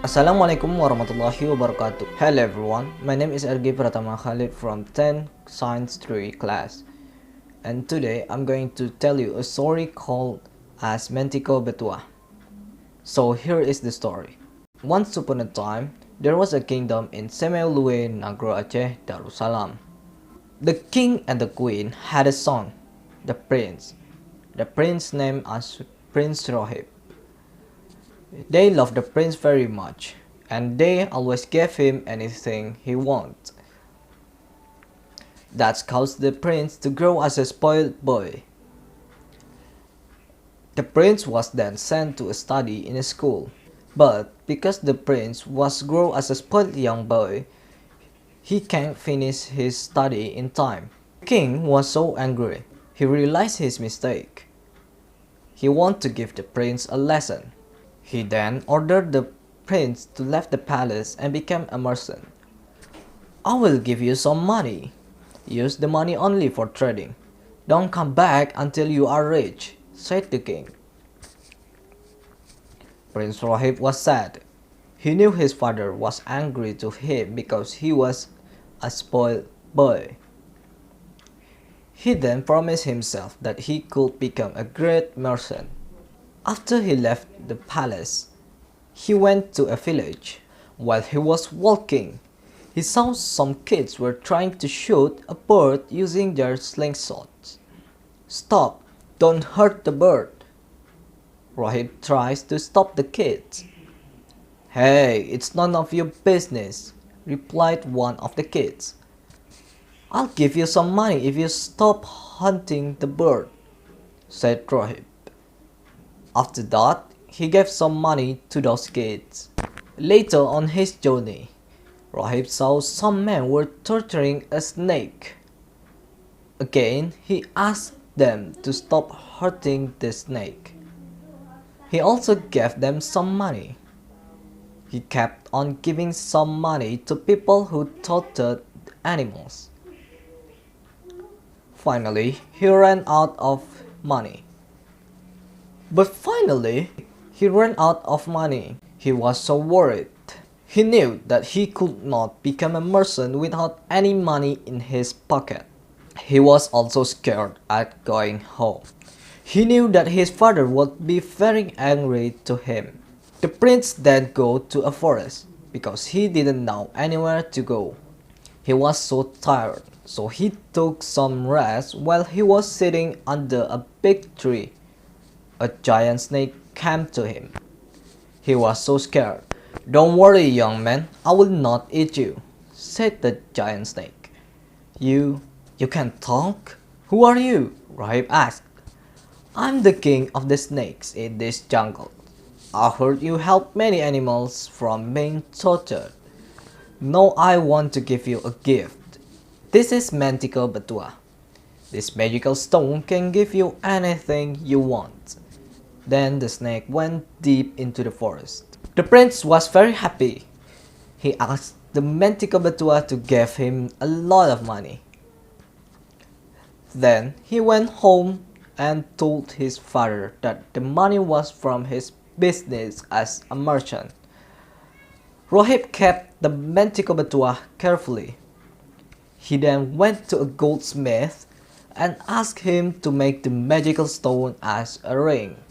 Assalamualaikum warahmatullahi wabarakatuh. Hello everyone, my name is Ergi Pratama Chalid from 10 Science 3 class. And today I'm going to tell you a story called as Mentiko Betuah. So here is the story. Once upon a time, there was a kingdom in Semeulue, Nagro Aceh, Darussalam. The king and the queen had a son, the prince. The prince named as Prince Rohib. They loved the prince very much, and they always gave him anything he wanted. That caused the prince to grow as a spoiled boy. The prince was then sent to study in a school, but because the prince was grow as a spoiled young boy, he can't finish his study in time. The king was so angry, he realized his mistake. He wanted to give the prince a lesson. He then ordered the prince to leave the palace and become a merchant. "I will give you some money. Use the money only for trading. Don't come back until you are rich," said the king. Prince Rohib was sad. He knew his father was angry to him because he was a spoiled boy. He then promised himself that he could become a great merchant. After he left the palace, he went to a village. While he was walking, he saw some kids were trying to shoot a bird using their slingshots. "Stop! Don't hurt the bird!" Rohib tries to stop the kids. "Hey, it's none of your business," replied one of the kids. "I'll give you some money if you stop hunting the bird," said Rohib. After that, he gave some money to those kids. Later on his journey, Rohib saw some men were torturing a snake. Again, he asked them to stop hurting the snake. He also gave them some money. He kept on giving some money to people who tortured animals. Finally, he ran out of money. But finally, he ran out of money. He was so worried. He knew that he could not become a merchant without any money in his pocket. He was also scared at going home. He knew that his father would be very angry to him. The prince then go to a forest because he didn't know anywhere to go. He was so tired, so he took some rest while he was sitting under a big tree. A giant snake came to him. He was so scared. "Don't worry, young man, I will not eat you," said the giant snake. You can talk? Who are you?" Rohib asked. "I'm the king of the snakes in this jungle. I heard you help many animals from being tortured. Now I want to give you a gift. This is Mentiko Betuah. This magical stone can give you anything you want." Then the snake went deep into the forest. The prince was very happy. He asked the Mentiko Betuah to give him a lot of money. Then he went home and told his father that the money was from his business as a merchant. Rohib kept the Mentiko Betuah carefully. He then went to a goldsmith and asked him to make the magical stone as a ring.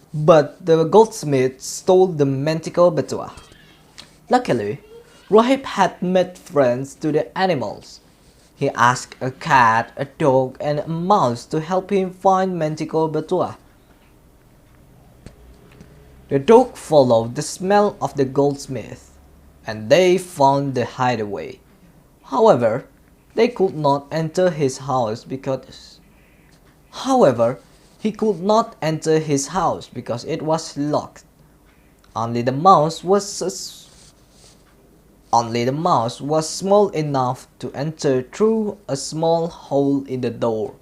But the goldsmith stole the Mentiko Betuah. Luckily, Rohib had made friends to the animals. He asked a cat, a dog, and a mouse to help him find Mentiko Betuah. The dog followed the smell of the goldsmith, and they found the hideaway. However, they could not enter his house because it was locked. Only the mouse was small enough to enter through a small hole in the door.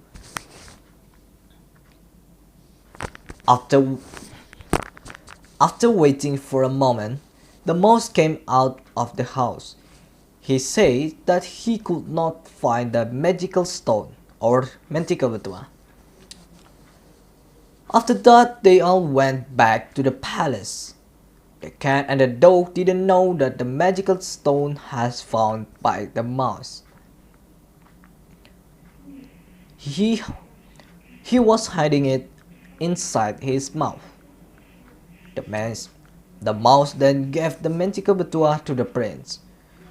After waiting for a moment, the mouse came out of the house. He said that he could not find the magical stone or Mentiko Betuah. After that, they all went back to the palace. The cat and the dog didn't know that the magical stone has found by the mouse. He was hiding it inside his mouth. The mouse then gave the Mentiko Betuah to the prince.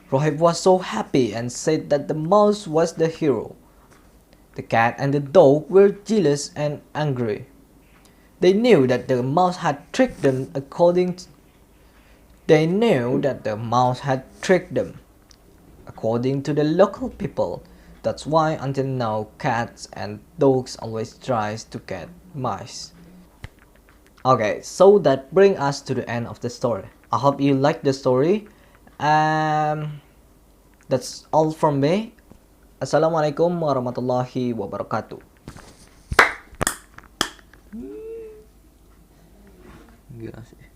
Rohib was so happy and said that the mouse was the hero. The cat and the dog were jealous and angry. They knew that the mouse had tricked them according to the local people. That's why until now cats and dogs always tries to get mice. Okay, so that brings us to the end of the story. I hope you like the story. That's all from me. Assalamualaikum warahmatullahi wabarakatuh. Gila sih.